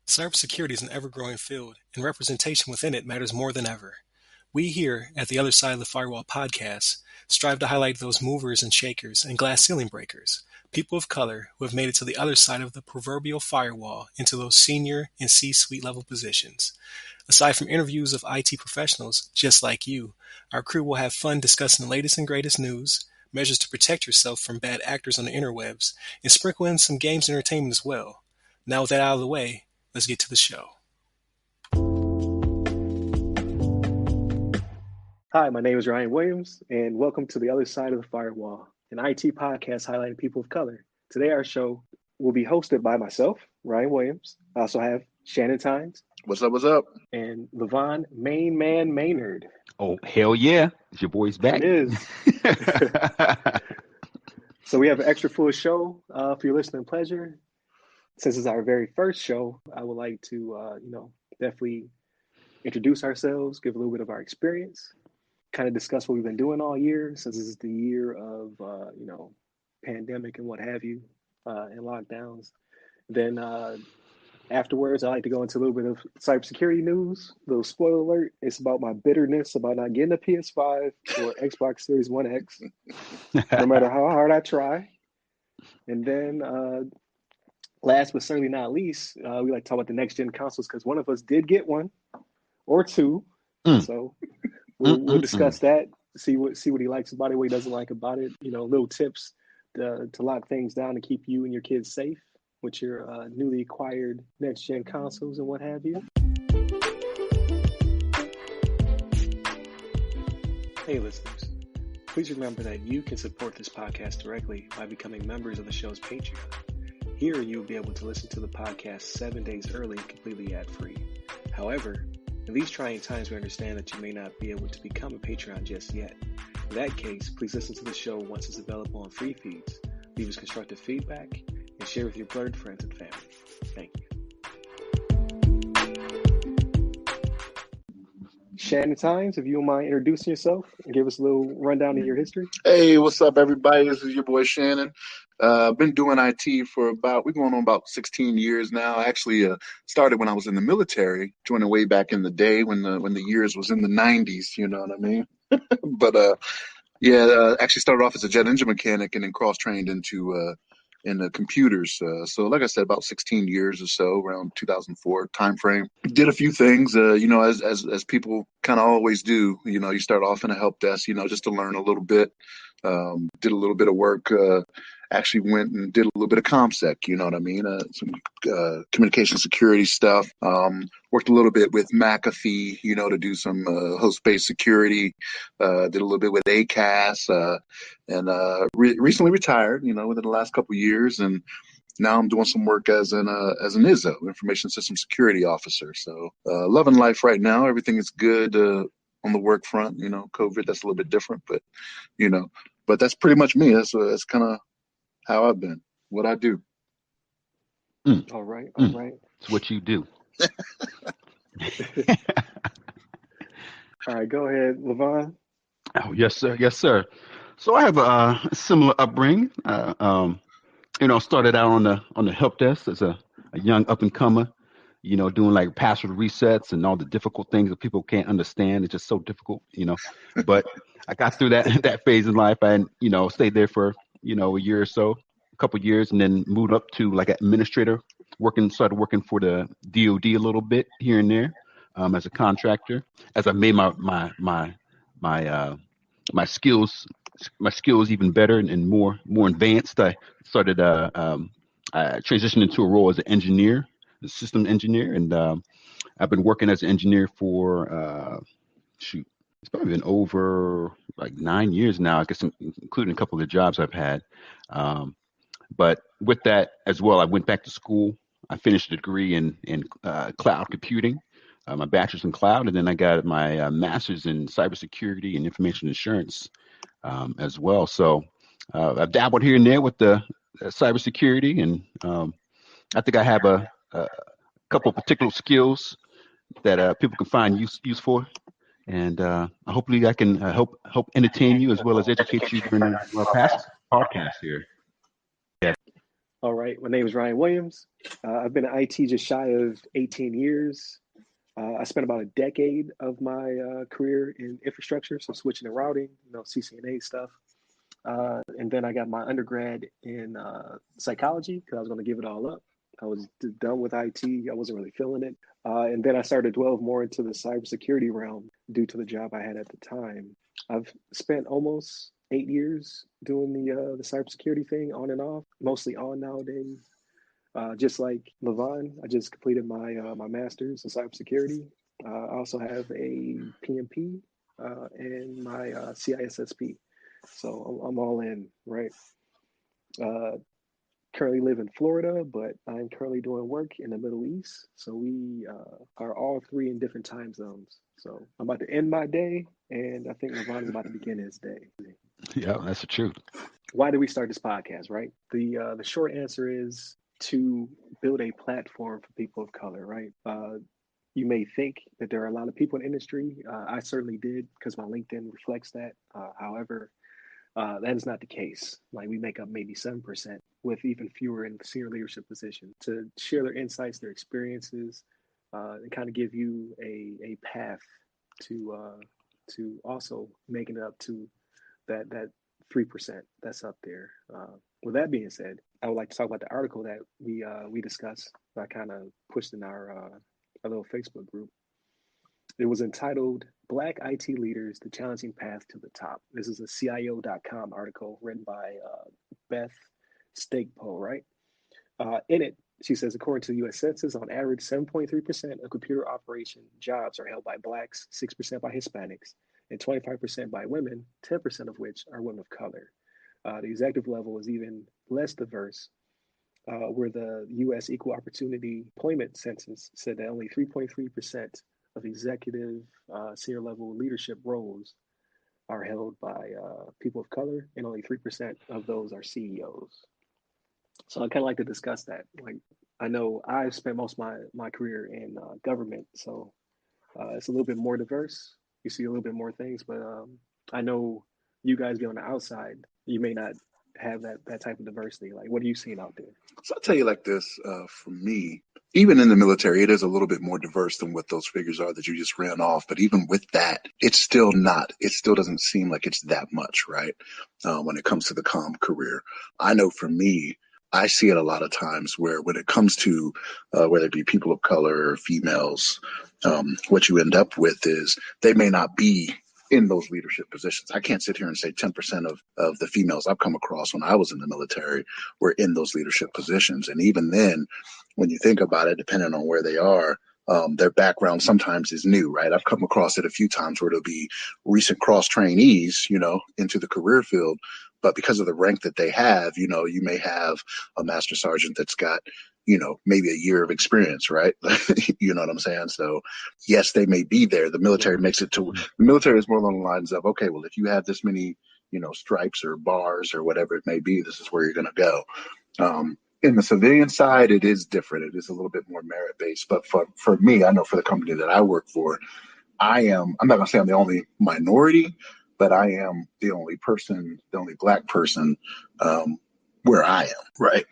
Cybersecurity is an ever-growing field, and representation within it matters more than ever. We here at the Other Side of the Firewall podcast strive to highlight those movers and shakers and glass ceiling breakers, people of color who have made it to the other side of the proverbial firewall into those senior and C-suite level positions. Aside from interviews of IT professionals just like you, our crew will have fun discussing the latest and greatest news, measures to protect yourself from bad actors on the interwebs, and sprinkle in some games and entertainment as well. Now with that out of the way, let's get to the show. Hi, my name is Ryan Williams, and welcome to the Other Side of the Firewall, an IT podcast highlighting people of color. Today, our show will be hosted by myself, Ryan Williams. I also have Shannon Tynes. What's up, what's up? And Levon Main Man Maynard. Oh, hell yeah. It's your boy's back. It is. So we have an extra full show for your listening pleasure. Since it's our very first show, I would like to, definitely introduce ourselves, give a little bit of our experience, kind of discuss what we've been doing all year, since this is the year of, pandemic and what have you, and lockdowns. Then afterwards, I like to go into a little bit of cybersecurity news. Little spoiler alert, it's about my bitterness about not getting a PS5 or Xbox Series 1X, no matter how hard I try. And then last but certainly not least, we like to talk about the next gen consoles because one of us did get one or two. So we'll discuss that, see what he likes about it, what he doesn't like about it. Little tips to lock things down and keep you and your kids safe with your newly acquired next gen consoles and what have you. Hey listeners, please remember that you can support this podcast directly by becoming members of the show's Patreon. Here, you'll be able to listen to the podcast 7 days early, completely ad-free. However, in these trying times, we understand that you may not be able to become a Patreon just yet. In that case, please listen to the show once it's available on free feeds, leave us constructive feedback, and share with your blurred friends and family. Thank you. Shannon Tynes, if you don't mind introducing yourself and give us a little rundown of your history. Hey, what's up, everybody? This is your boy Shannon. Been doing IT for we're going on about 16 years now. I actually started when I was in the military, joining way back in the day when the years was in the 90s, you know what I mean? But actually started off as a jet engine mechanic and then cross-trained into the computers. So like I said, about 16 years or so, around 2004 timeframe. Did a few things, as people kind of always do. You start off in a help desk, just to learn a little bit. Did a little bit of work. Actually went and did a little bit of ComSec, you know what I mean? Some communication security stuff. Worked a little bit with McAfee, to do some host-based security. Did a little bit with ACAS, and recently retired, within the last couple of years. And now I'm doing some work as an ISO, Information System Security Officer. So loving life right now. Everything is good on the work front. COVID, that's a little bit different, but but that's pretty much me. That's kind of how I've been, what I do. All right. It's what you do. All right, go ahead, Levon. Oh, yes, sir. So I have a similar upbringing. Started out on the help desk as a young up and comer. Doing like password resets and all the difficult things that people can't understand. It's just so difficult, But I got through that phase in life. I stayed there for a year or so, a couple of years, and then moved up to like administrator, started working for the DoD a little bit here and there, as a contractor. As I made my skills even better and more advanced, I started I transitioned into a role as an engineer, a system engineer, and I've been working as an engineer for it's probably been over like 9 years now, I guess, including a couple of the jobs I've had. But with that as well, I went back to school. I finished a degree in cloud computing, my bachelor's in cloud, and then I got my master's in cybersecurity and information assurance as well. So I've dabbled here and there with the cybersecurity, and I think I have a couple of particular skills that people can find use for. And hopefully I can help entertain you as well as educate you during our past podcast here. Yeah. All right. My name is Ryan Williams. I've been in IT just shy of 18 years. I spent about a decade of my career in infrastructure, so switching and routing, CCNA stuff. And then I got my undergrad in psychology because I was going to give it all up. I was done with IT. I wasn't really feeling it. And then I started to delve more into the cybersecurity realm due to the job I had at the time. I've spent almost 8 years doing the cybersecurity thing on and off, mostly on nowadays. Just like Levon, I just completed my master's in cybersecurity. I also have a PMP and my CISSP. So I'm all in, right? Currently live in Florida, but I'm currently doing work in the Middle East. So we are all three in different time zones. So I'm about to end my day, and I think Levon is about to begin his day. Yeah, that's the truth. Why did we start this podcast, right? The short answer is to build a platform for people of color, right? You may think that there are a lot of people in the industry. I certainly did because my LinkedIn reflects that. However, that is not the case. Like we make up maybe 7% with even fewer in senior leadership positions to share their insights, their experiences, and kind of give you a path to also making it up to that 3% that's up there. With that being said, I would like to talk about the article that we discussed. I kind of pushed in our little Facebook group. It was entitled Black IT Leaders, The Challenging Path to the Top. This is a CIO.com article written by Beth Stakepole, right? In it, she says, according to the U.S. Census, on average, 7.3% of computer operation jobs are held by Blacks, 6% by Hispanics, and 25% by women, 10% of which are women of color. The executive level is even less diverse, where the U.S. Equal Opportunity Employment Census said that only 3.3% of executive senior level leadership roles are held by people of color, and only 3% of those are CEOs. So I kind of like to discuss that. Like, I know I've spent most of my career in government, so it's a little bit more diverse. You see a little bit more things, but I know you guys be on the outside, you may not have that type of diversity. Like, what are you seeing out there? So I'll tell you like this, for me, even in the military, it is a little bit more diverse than what those figures are that you just ran off. But even with that, it still doesn't seem like it's that much, right? When it comes to the comm career. I know for me, I see it a lot of times where when it comes to whether it be people of color or females, what you end up with is they may not be in those leadership positions. I can't sit here and say 10% of the females I've come across when I was in the military were in those leadership positions. And even then, when you think about it, depending on where they are, their background sometimes is new, right? I've come across it a few times where there'll be recent cross trainees, into the career field. But because of the rank that they have, you may have a master sergeant that's got, maybe a year of experience, right? You know what I'm saying? So yes, they may be there. The military makes it to, the military is more along the lines of, okay, well, if you have this many, stripes or bars or whatever it may be, this is where you're going to go. In the civilian side, it is different. It is a little bit more merit based. But for me, I know for the company that I work for, I'm not going to say I'm the only minority, but I am the only Black person where I am, right?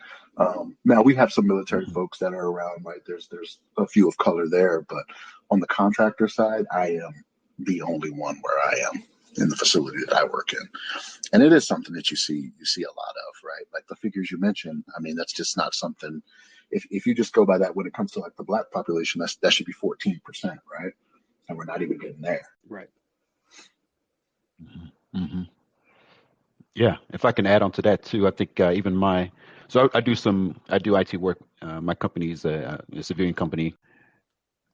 Now we have some military folks that are around, right? There's a few of color there, but on the contractor side, I am the only one where I am in the facility that I work in. And it is something that you see a lot of, right? Like the figures you mentioned, I mean, that's just not something, if you just go by that when it comes to like the Black population, that should be 14%, right? And we're not even getting there. Right. Mm-hmm. Yeah, if I can add on to that too, I think even I do IT work. My company is a civilian company.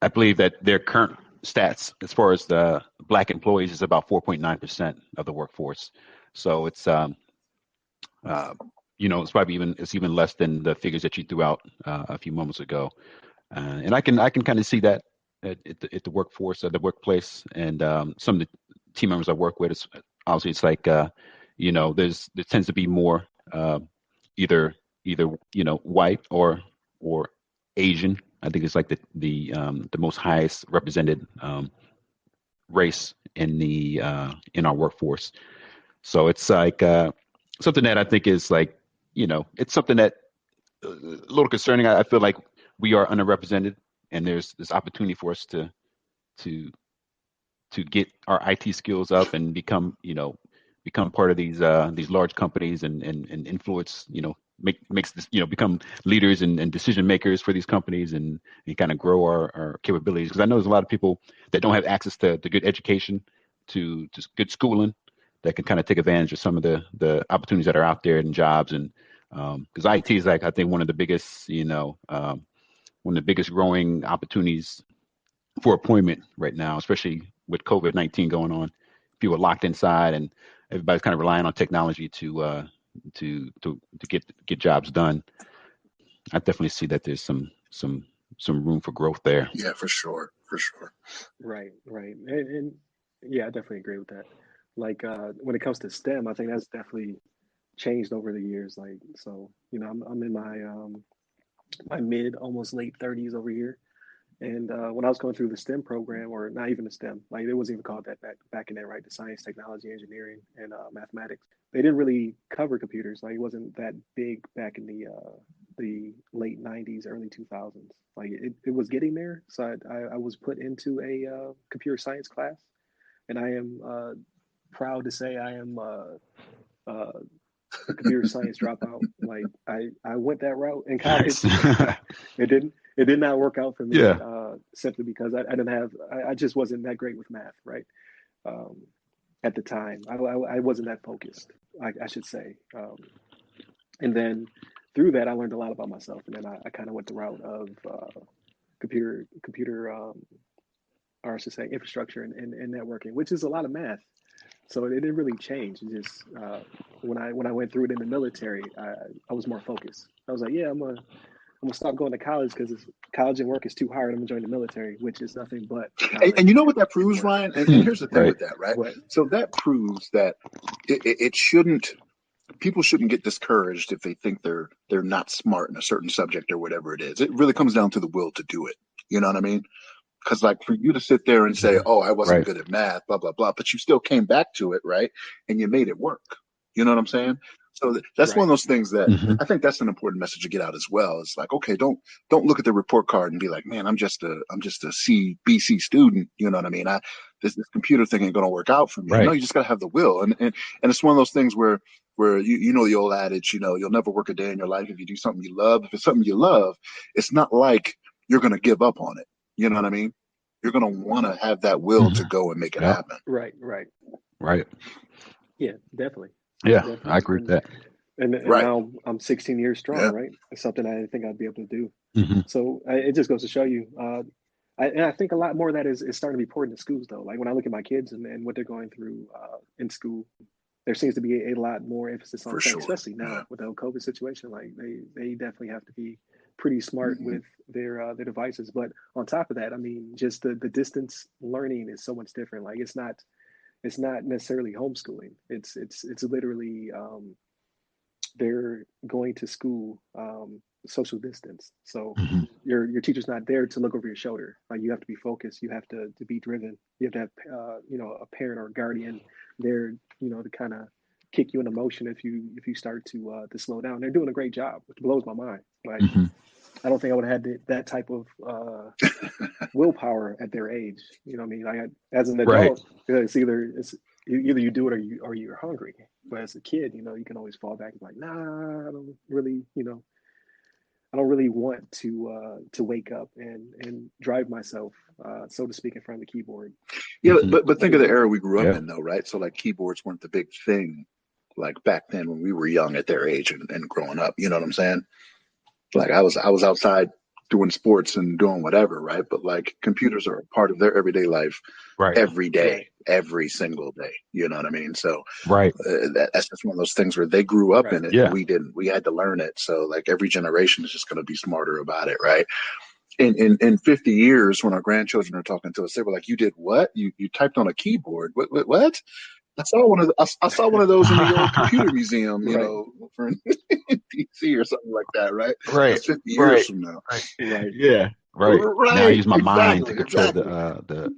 I believe that their current stats, as far as the Black employees, is about 4.9% of the workforce. So it's it's probably even less than the figures that you threw out a few moments ago. And I can kind of see that at the workforce, at the workplace, and some of the team members I work with. Obviously it's like there tends to be more either white or Asian. I think it's like the most highest represented race in our workforce. So it's like something that I think is like it's something that a little concerning. I feel like we are underrepresented, and there's this opportunity for us to get our IT skills up and become part of these large companies and influence, makes this, become leaders and decision makers for these companies and kind of grow our capabilities. Because I know there's a lot of people that don't have access to good education, to good schooling, that can kind of take advantage of some of the opportunities that are out there in jobs. And because IT is, like, I think one of the biggest, one of the biggest growing opportunities for employment right now, especially with COVID-19 going on. People are locked inside, and everybody's kind of relying on technology to get jobs done. I definitely see that there's some room for growth there. Yeah, for sure. Right, and yeah, I definitely agree with that. Like when it comes to STEM, I think that's definitely changed over the years. Like, so I'm in my mid, almost late 30s over here. And when I was going through the STEM program, or not even the STEM, like it wasn't even called that back in there, right? The science, technology, engineering, and mathematics. They didn't really cover computers. Like it wasn't that big back in the late '90s, early 2000s. Like it was getting there. So I was put into a computer science class, and I am proud to say I am a computer science dropout. Like I went that route in college. Nice. It did not work out for me. Yeah. Simply because I didn't have I just wasn't that great with math, right? At the time, I wasn't that focused, I should say. And then through that, I learned a lot about myself, and then I kind of went the route of computer or I should say infrastructure and networking, which is a lot of math. So it didn't really change. It just when I went through it in the military, I was more focused. I was like, yeah, I'm gonna stop going to college because college and work is too hard. I'm gonna join the military, which is nothing but college. And you know what that proves, Ryan? And here's the thing Right. with that, right? What? So that proves that it shouldn't. People shouldn't get discouraged if they think they're not smart in a certain subject or whatever it is. It really comes down to the will to do it. You know what I mean? Because like for you to sit there and say, "Oh, I wasn't Right. good at math," blah blah blah, but you still came back to it, right? And you made it work. You know what I'm saying? So that's one of Right. those things that Mhm. I think that's an important message to get out as well. It's like, okay, don't look at the report card and be like, "Man, I'm just a C student." You know what I mean? This computer thing ain't gonna work out for me. Right. No, you just gotta have the will, and it's one of those things where you know the old adage, you'll never work a day in your life if you do something you love. If it's something you love, it's not like you're gonna give up on it. You know what I mean? You're going to want to have that will to Mhm. go and make it Yep. happen. Right. Right. Yeah, definitely. Yeah, Definitely. I agree with that. And Right. now I'm 16 years strong, Yeah. right? It's something I didn't think I'd be able to do. Mhm. So it just goes to show you. And I think a lot more of that is starting to be poured into schools, though. Like when I look at my kids and what they're going through in school, there seems to be a lot more emphasis on For tech, sure. especially now Yeah. with the whole COVID situation. Like they definitely have to be pretty smart Mhm. with their devices. But on top of that, I mean, just the distance learning is so much different. Like it's not necessarily homeschooling. It's literally they're going to school social distance. So Mhm. your teacher's not there to look over your shoulder. Like you have to be focused. You have to be driven. You have to have a parent or a guardian there, to kind of kick you into motion if you start to slow down. They're doing a great job, which blows my mind. Like Mhm. I don't think I would have had that type of willpower at their age. You know what I mean? Like as an Right. adult, it's either you do it or you're hungry. But as a kid, you can always fall back and be like, nah, I don't really, I don't really want to wake up and drive myself, so to speak, in front of the keyboard. Yeah, Mhm. but think of the era we grew up Yeah. in, though, right? So like keyboards weren't the big thing, like back then when we were young at their age and growing up. You know what I'm saying? Like I was outside doing sports and doing whatever, right? But like computers are a part of their everyday life Right. every day, Right. every single day. You know what I mean? So Right. that's just one of those things where they grew up Right. in it Yeah. and we didn't. We had to learn it. So like every generation is just going to be smarter about it, right? In 50 years, when our grandchildren are talking to us, they were like, "You did what? You typed on a keyboard? What? I saw one of those in the old computer museum, Right. for in DC or something like that, right? Right. That's 50 years Right. from now. Right. Right. Yeah. Right. Now I Right. use my mind to control Exactly. the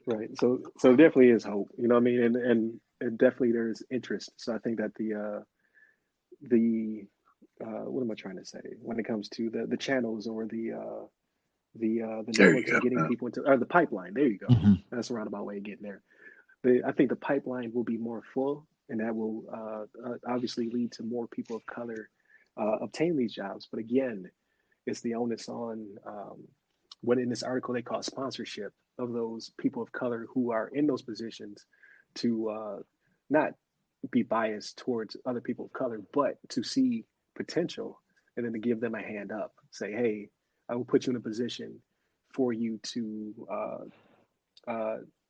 Right. So it definitely is hope. You know what I mean? And and definitely there's interest. So I think that the what am I trying to say when it comes to the channels or the There networks you and go. getting Yeah. people into, or the pipeline. There you go. Hmm. That's a roundabout way of getting there. I think the pipeline will be more full, and that will obviously lead to more people of color obtain these jobs. But again, it's the onus on what in this article they call sponsorship of those people of color who are in those positions to not be biased towards other people of color, but to see potential and then to give them a hand up. Say, hey, I will put you in a position for you to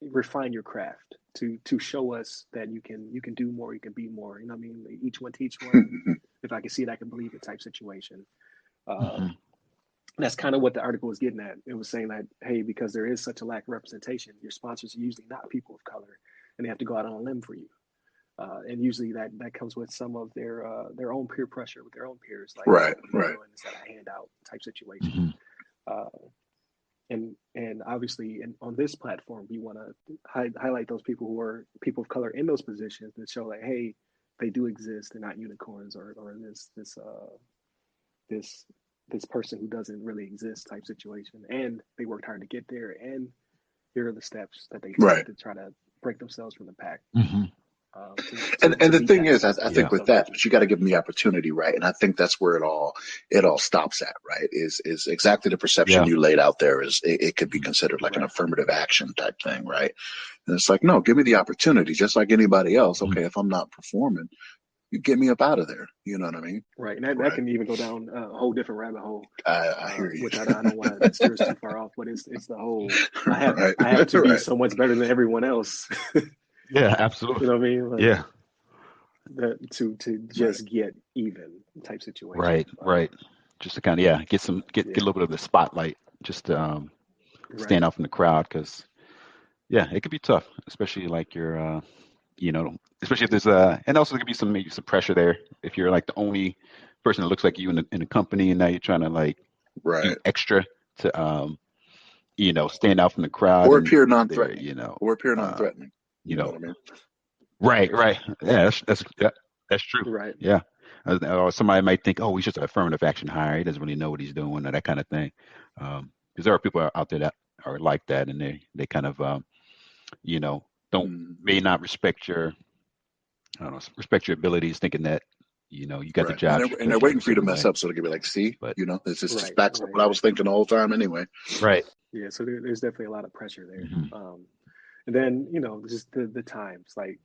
refine your craft, to show us that you can do more, you can be more. You know what I mean? Each one teach one. If I can see it, I can believe it type situation. Uh, Hmm. that's kind of what the article was getting at. It was saying that, hey, because there is such a lack of representation, your sponsors are usually not people of color, and they have to go out on a limb for you. And usually that comes with some of their own peer pressure with their own peers, like, hey, Right, what are you right. doing? Is that a handout type situation? Hmm. Uh, and obviously, on this platform, we want to highlight those people who are people of color in those positions and show like, hey, they do exist. They're not unicorns or this this person who doesn't really exist type situation, and they worked hard to get there, and here are the steps that they took Right. to try to break themselves from the pack. Hmm. And To the beat thing that is, I system. think Yeah. with So that, but you got to give them the opportunity, right? And I think that's where it all stops at, right? Is exactly the perception Yeah. you laid out there. Is it could be considered like an right, affirmative action type thing, right? And it's like, no, give me the opportunity, just like anybody else. Mhm. Okay, if I'm not performing, you get me up out of there. You know what I mean? right, and that Right. can even go down a whole different rabbit hole, I hear you. which I don't want to steer us too far off. But it's the whole Right. I have to be Right. so much better than everyone else. Yeah, You absolutely. know what I mean? Like Yeah. to Right. just get even type situation. Right. Right. Just to kind of, yeah, get a Yeah, little bit of the spotlight, just to right. stand out from the crowd, because yeah, it could be tough, especially like you're you know, especially if there's and also there could be maybe some pressure there if you're like the only person that looks like you in the company, and now you're trying to like be Right. extra to stand out from the crowd, Or and appear they're non-threatening. Or appear uh non-threatening. you You know know what I mean? right, right, yeah, that's true, Right. yeah. Or somebody might think, oh, he's just an affirmative action hire, he doesn't really know what he's doing, or that kind of thing, because there are people out there that are like that, and they kind of you know don't Mm, may not respect your, I don't know, respect your abilities, thinking that you got the right. And job they're, and because they're you look waiting a for you to certain mess way. up so they can be like, see, But this just Right. backs up Right. what I was Right. thinking the whole time anyway. right. Yeah. So there's definitely a lot of pressure there. Hmm. And then just the times like.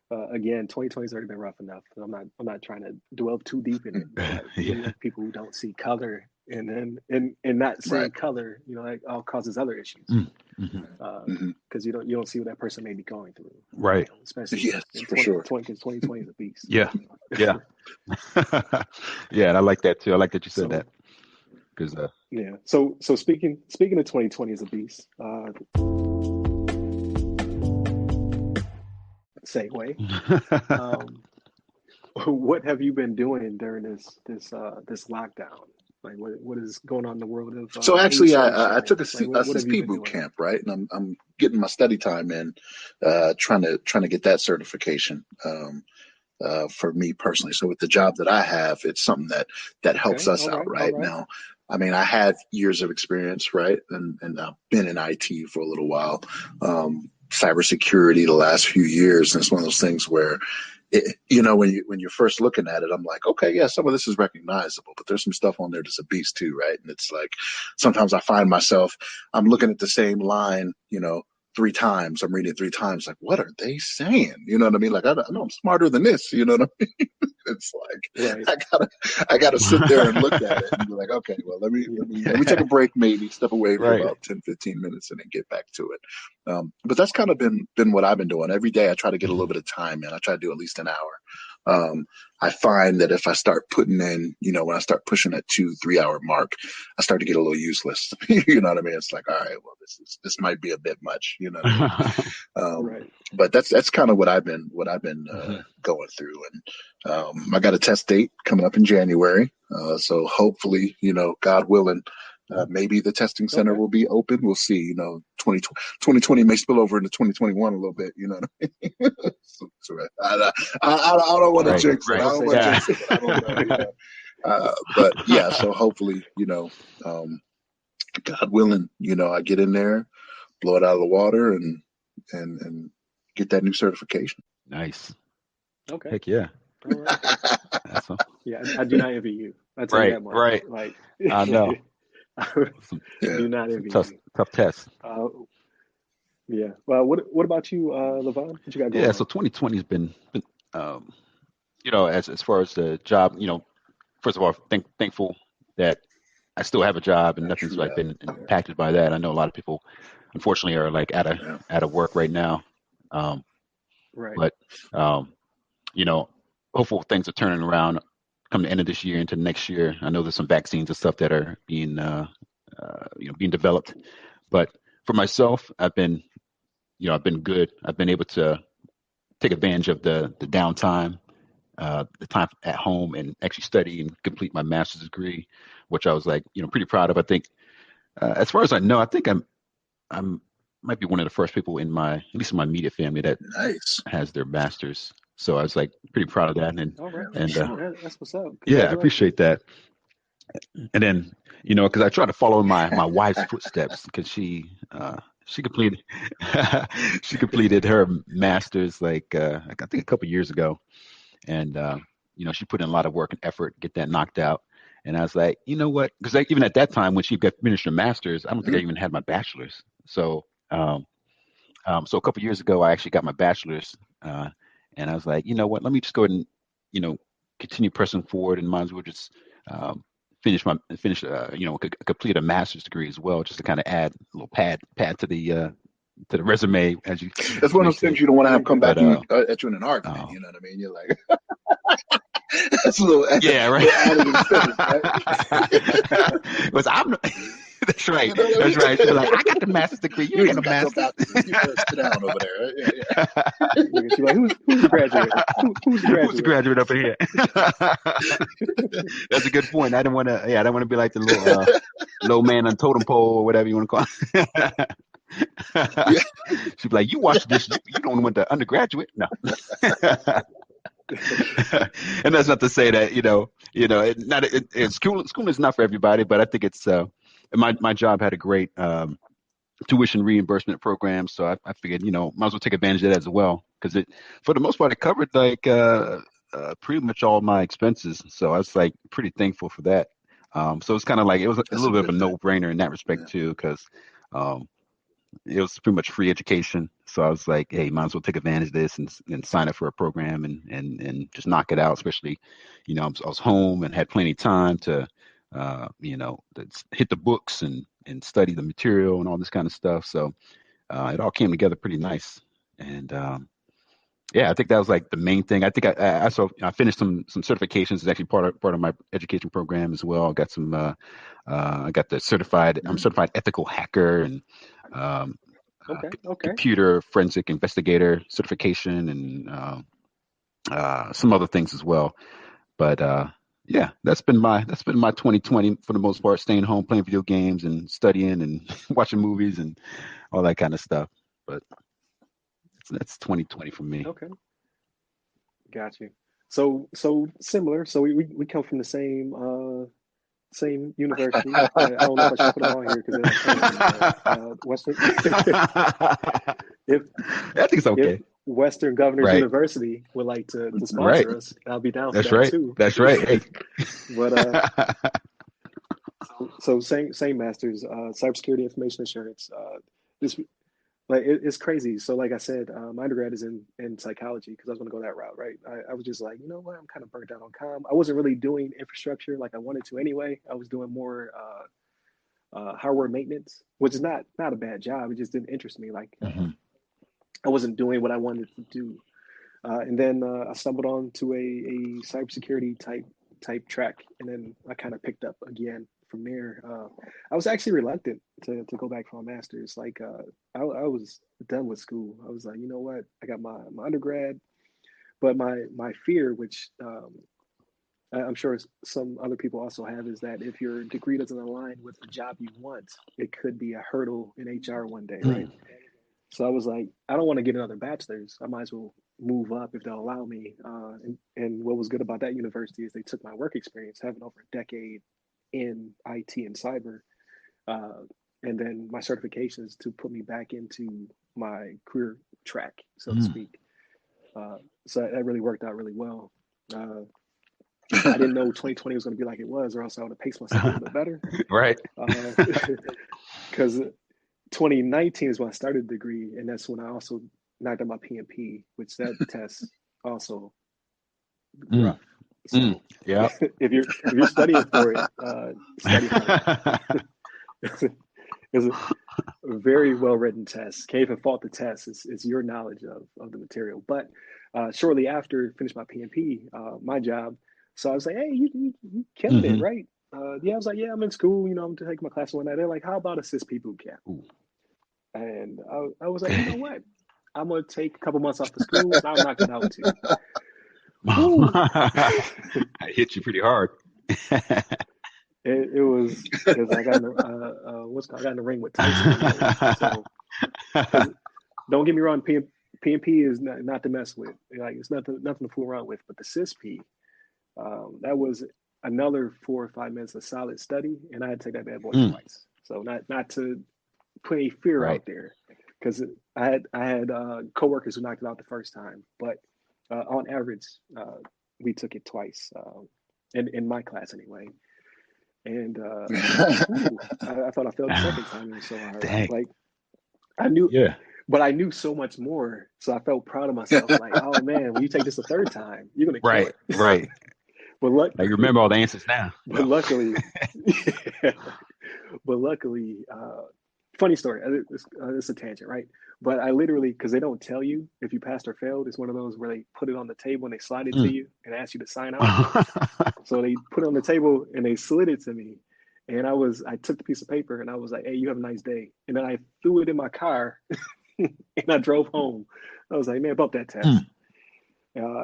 Again, 2020 has already been rough enough. I'm not trying to dwell too deep in it, but you Yeah. have people who don't see color, and then and not Right. seeing color, like all causes other issues. Mm-hmm. Hmm. Because you don't see what that person may be going through, Right. especially Yes, in for sure. 2020, because 2020 is a beast. Yeah. Yeah. Yeah, and I like that too. I like that you said that, So because yeah. So speaking of 2020 as a beast, segue. Um, what have you been doing during this lockdown? Like what is going on in the world of So actually, ASIM I took sharing? Like a what have you CSP been boot doing? camp, right? And I'm getting my study time in, trying to get that certification. For me personally. So with the job that I have, it's something that helps Okay, us all out right, all right right. now. I mean, I had years of experience, right? And I've been in IT for a little while. Cybersecurity the last few years. And it's one of those things where when you're first looking at it, I'm like, okay, yeah, some of this is recognizable, but there's some stuff on there that's a beast too, right? And it's like sometimes I find myself, I'm looking at the same line, three times. I'm reading it three times. Like, what are they saying? You know what I mean? Like, I know I'm smarter than this. You know what I mean? It's like Right. I gotta sit there and look at it and be like, okay, well, let me take a break, maybe step away for right. about 10, 15 minutes and then get back to it. But that's kind of been what I've been doing. Every day I try to get a little Mhm. bit of time in. I try to do at least an hour. I find that if I start putting in, when I start pushing that 2-3 hour mark, I start to get a little useless. You know what I mean? It's like, all right, well, this might be a bit much. You know what I mean? Right. But that's kind of what I've been Mhm. going through, and I got a test date coming up in January. So hopefully, God willing, Maybe the testing center Okay. will be open. We'll see. 2020 may spill over into 2021 a little bit. You know what I mean? I don't want to Right, jinx it. I right. Don't don't say want to that. Yeah. jinx it, but I don't know. But yeah, so hopefully, God willing, I get in there, blow it out of the water, and get that new certification. Nice. Okay. Heck yeah. All right. That's a, Yeah, I do not envy you. I tell you right, that much. right. Like, I know. I Some, Yeah. do not some envy tough you. tough tests. Yeah. Well, what about you, Levon? What you got Yeah, going so on? 2020 has been um, as far as the job, first of all, thankful that I still have a job and nothing's True like that. been impacted by that. I know a lot of people, unfortunately, are like Yeah. out of work right now. Um, Right. but um, you know, hopeful things are turning around come the end of this year into next year. I know there's some vaccines and stuff that are being developed. But for myself, I've been good. I've been able to take advantage of the downtime, the time at home, and actually study and complete my master's degree, which I was like, pretty proud of. I think, as far as I know, I think I'm might be one of the first people at least in my immediate family that Nice. has their master's. So I was like pretty proud of that, and All right. Yeah, for and sure. That's what's up. yeah, I Congratulations. appreciate that. And then, because I try to follow my wife's footsteps because she completed she completed her master's like I think a couple years ago, and she put in a lot of work and effort to get that knocked out. And I was like, you know what? Because even at that time when she got finished her master's, I don't think I Mm. even had my bachelor's. So a couple years ago, I actually got my bachelor's, uh, and I was like, you know what? Let me just go ahead and you know continue pressing forward, and might as well just um, complete a master's degree as well, just to kind of add a little pad to the resume, It's as you one may of those things say. you don't want to There have you come go. back But at you in an argument. um, You know what I mean? You're like, that's a little, yeah, right. little added incentive, right? Was I'm that's right. You know what I That's right. She'd be like, mean? I got the master's degree. You You ain't ain't got even no got your master's. bachelor's. You better sit down over there. Right? Yeah, yeah. Look at you like, who's the graduate? Who's the Who's the graduate? graduate up in here? That's a good point. I don't want to be like the little low man on totem pole or whatever you want to call it. Yeah. She'd be like, you watch this. You don't want the undergraduate. No. And that's not to say that school is not for everybody, but I think it's my job had a great tuition reimbursement program, so I figured might as well take advantage of that as well because it for the most part it covered like pretty much all my expenses, so I was like pretty thankful for that. So it's kind of like it was a That's a little bit of good a thing. no-brainer in that Yeah. respect too because um, it was pretty much free education. So I was like, hey, might as well take advantage of this and sign up for a program and just knock it out. Especially, I was home and had plenty of time to, hit the books and study the material and all this kind of stuff. So it all came together pretty nice. And yeah, I think that was like the main thing. I think I finished some certifications. It's actually part of my education program as well. I got I got the I'm Mm. certified ethical hacker and um, Okay. Okay. computer forensic investigator certification and some other things as well. But yeah, that's been my 2020 for the most part. Staying home, playing video games, and studying and watching movies and all that kind of stuff. But that's 2020 for me. Okay. Got you. So similar. So we come from the same university. I don't know if I should put them on here because they don't claim, but Western. if I think it's if okay. Western Governors Right, University would like to right. sponsor us, I'll be down for That's that right. too. That's right. Hey. But so same masters, cybersecurity, information assurance. This like it's crazy. So like I said, my undergrad is in psychology because I was going to go that route, right? I was just like, you know what, I'm kind of burnt out on comm. I wasn't really doing infrastructure like I wanted to anyway. I was doing more hardware maintenance, which is not a bad job. It just didn't interest me. Like Hmm. I wasn't doing what I wanted to do. And then I stumbled on to a cybersecurity type track, and then I kind of picked up again from there. I was actually reluctant to go back for my master's. Like I was done with school. I was like, you know what? I got my undergrad, but my fear, which I'm sure some other people also have, is that if your degree doesn't align with the job you want, it could be a hurdle in HR one day, right? So I was like, I don't want to get another bachelor's. I might as well move up if they'll allow me. And what was good about that university is they took my work experience, having over a decade in IT and cyber, uh, and then my certifications to put me back into my career track, so to speak. So that really worked out really well. I didn't know 2020 was going to be like it was, or else I would have paced myself a little bit better. Right. Because 2019 is when I started the degree, and that's when I also knocked out my PMP, which that test also rough. So Yeah. if you're studying for it, study hard. It's a very well written test. Can't even fault the test. It's your knowledge of the material. But shortly after I finished my PMP, my job. So I was like, hey, you killing it, right? Yeah, I was like, yeah, I'm in school. You know, I'm taking my class one night. They're like, how about a CISP boot camp? Ooh. And I was like, you know what? I'm gonna take a couple months off of school. And I'll knock it out too. I hit you pretty hard. It was I got in I got in the ring with Tyson. So, don't get me wrong, PMP is not to mess with. Like, it's nothing to fool around with. But the CISP, that was another 4 or 5 minutes of solid study, and I had to take that bad boy twice. So not to put any fear out there, because I had coworkers who knocked it out the first time, but on average, we took it twice, in my class anyway. And I thought I failed the second time. It was so hard. Dang. Like, I knew, but I knew so much more. So I felt proud of myself. Like, oh man, when you take this a third time, you're gonna kill it. Right. But you remember all the answers now. But luckily, funny story. It's a tangent, right? But I literally, because they don't tell you if you passed or failed. It's one of those where they put it on the table and they slide it to you and ask you to sign out. So they put it on the table and they slid it to me. And I took the piece of paper and I was like, hey, you have a nice day. And then I threw it in my car and I drove home. I was like, man, about that test.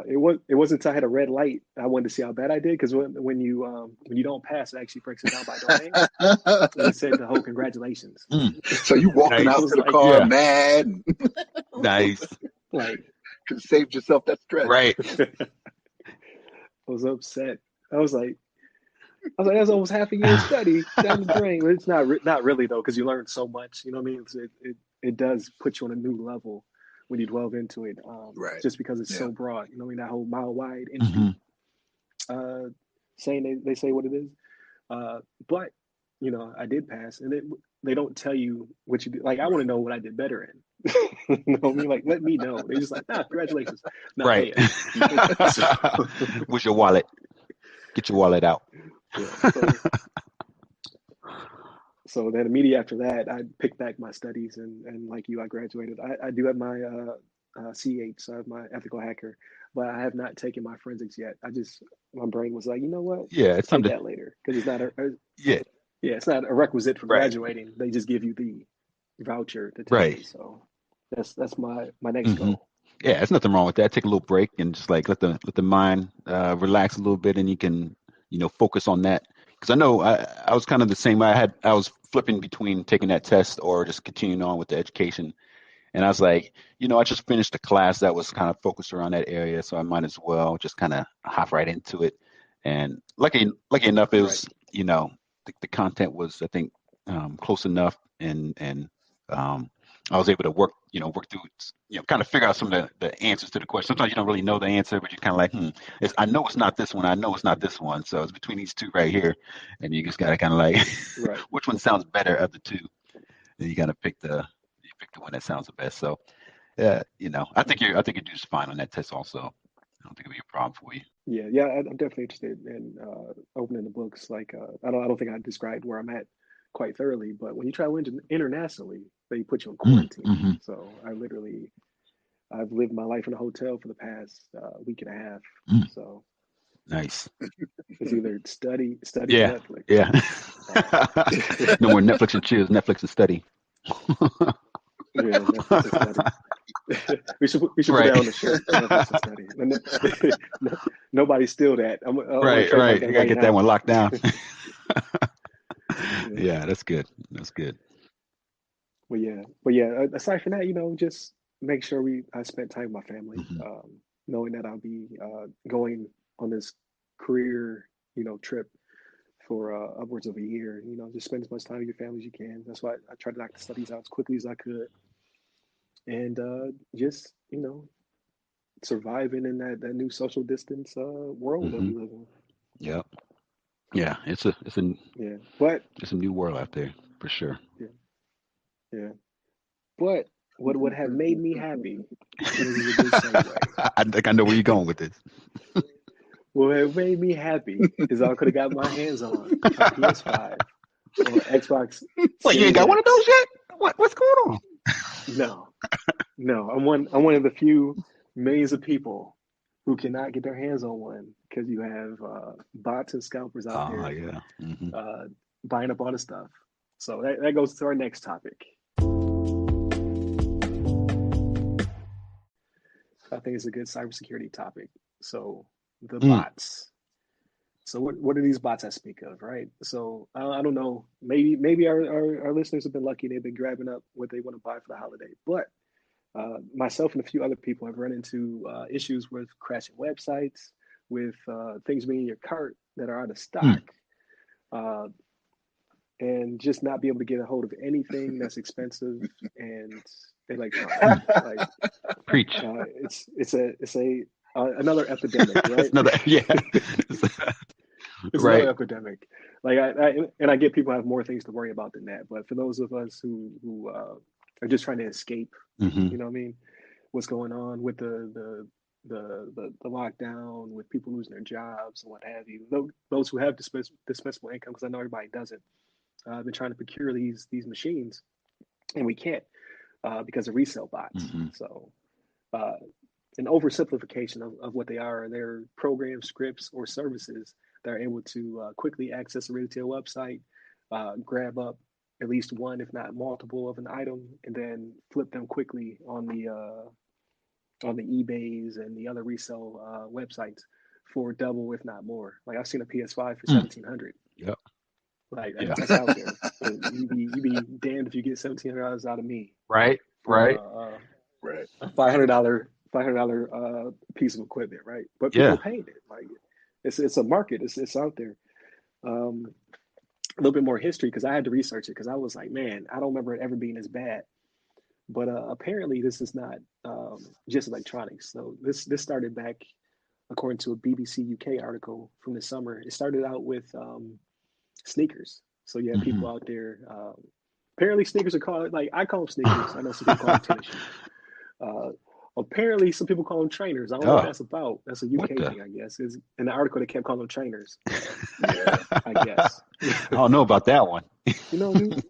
It wasn't until I had a red light I wanted to see how bad I did, because when you don't pass, it actually breaks it down by domain. And it said the whole congratulations. So you walking out to the car mad. Nice. Like, could have saved yourself that stress. Right. I was upset. I was like, that's almost half a year of study down the drain. It's not really though, because you learn so much. You know what I mean? It does put you on a new level when you delve into it, just because it's so broad. You know, that whole mile wide industry, saying they say what it is. But you know, I did pass, and they don't tell you what you do. Like, I want to know what I did better in. You know what I mean? Like, let me know. They just like, congratulations. Right. Where's your wallet? Get your wallet out. Yeah, so then immediately after that, I picked back my studies, and like you, I graduated. I do have my CH, so I have my ethical hacker, but I have not taken my forensics yet. My brain was like, you know what? Yeah, it's take that later, because it's not it's not a requisite for graduating. They just give you the voucher to take it. So that's my next goal. Yeah, there's nothing wrong with that. Take a little break and just like let the mind relax a little bit, and you can focus on that. Because I know I was kind of the same. I was flipping between taking that test or just continuing on with the education. And I was like, I just finished a class that was kind of focused around that area, so I might as well just kind of hop right into it. And lucky enough, it was the content was, I think, close enough, and I was able to work through, kind of figure out some of the answers to the question. Sometimes you don't really know the answer, but you're kind of like, I know it's not this one. I know it's not this one. So it's between these two right here. And you just got to kind of like, which one sounds better of the two? And you got to pick the one that sounds the best. So, I think you do just fine on that test also. I don't think it'll be a problem for you. Yeah. I'm definitely interested in opening the books. Like, I don't think I described where I'm at quite thoroughly, but when you travel internationally, they put you in quarantine. So I've lived my life in a hotel for the past week and a half. So nice. It's either study yeah. Netflix. Yeah. No more Netflix and chill, Netflix and study. Yeah, Netflix and study. we should put that on the shirt. Cincinnati. Nobody steal that. I'm Right. trademark You that gotta right get that now. one locked down. Yeah. Yeah, that's good. That's good. But yeah. Aside from that, just make sure I spent time with my family, Hmm. knowing that I'll be going on this career, trip for upwards of a year. Just spend as much time with your family as you can. That's why I tried to knock the studies out as quickly as I could, and just surviving in that new social distance world that Hmm. we live in. Yep. Yeah, it's a Yeah, but it's a new world out there for sure. yeah, yeah. But what would have made me happy, and this is a good segue. I think I know where you're going with this. What have made me happy is I could have got my hands on a PS5 or Xbox What, you ain't Series got one of those X. yet? What's going on? No, no, I'm one of the few millions of people who cannot get their hands on one because you have bots and scalpers out Oh there yeah. Hmm. uh, buying up all the stuff. So that goes to our next topic. I think it's a good cybersecurity topic. So the bots. So what are these bots I speak of, right? So I don't know. Maybe our listeners have been lucky; they've been grabbing up what they want to buy for the holiday. But myself and a few other people have run into issues with crashing websites, with things being in your cart that are out of stock, uh, and just not be able to get a hold of anything that's expensive and electronic. Like Preach. it's another epidemic, right? It's another, yeah. It's Right. another epidemic. Like I get people have more things to worry about than that. But for those of us who are just trying to escape, Hmm. you know what I mean, what's going on with the lockdown, with people losing their jobs and what have you. Those who have dispensable income, because I know everybody doesn't. I've been trying to procure these machines, and we can't because of resale bots. Hmm. So. An oversimplification of what they are. They're programs, scripts, or services that are able to quickly access a retail website, grab up at least one, if not multiple, of an item, and then flip them quickly on the eBays and the other resale websites for double, if not more. Like I've seen a PS5 for 1,700. Yep. Like Yeah. that's out there. You be damned if you get $1,700 out of me Right. for Right. a $500 piece of equipment, right? But people Yeah. are paying it. Like it's a market. It's out there. A little bit more history because I had to research it because I was like, man, I don't remember it ever being as bad. But apparently, this is not just electronics. So this started back according to a BBC UK article from the summer. It started out with sneakers. So you have Hmm. people out there. Apparently, sneakers are called like I call them sneakers. I know some people call them tennis shoes. Apparently, some people call them trainers. I don't know what Oh, that's about. That's a what UK the? thing, I guess. In the article, they kept calling them trainers. Yeah. I guess. I don't know about that one. Do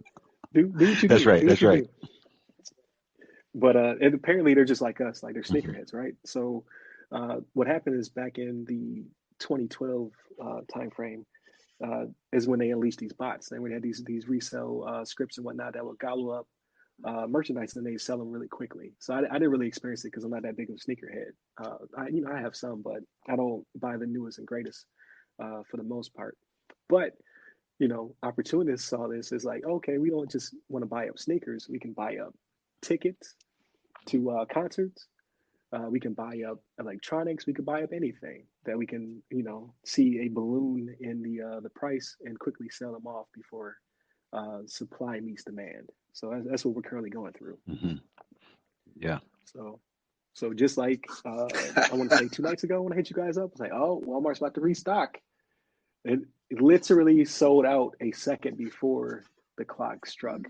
what you That's do. right. Do what That's you right. do. But and apparently, they're just like us. Like they're Hmm. sneakerheads, right? So what happened is back in the 2012 timeframe is when they unleashed these bots. And we had these resale scripts and whatnot that would gobble up merchandise and they sell them really quickly. So I didn't really experience it because I'm not that big of a sneakerhead. I have some, but I don't buy the newest and greatest for the most part. But opportunists saw this as like, okay, we don't just want to buy up sneakers. We can buy up tickets to concerts. We can buy up electronics. We can buy up anything that we can, see a balloon in the price and quickly sell them off before supply meets demand. So that's what we're currently going through. Hmm. Yeah. So just like I want to say 2 nights ago when I hit you guys up, it's like, oh, Walmart's about to restock. It literally sold out a second before the clock struck.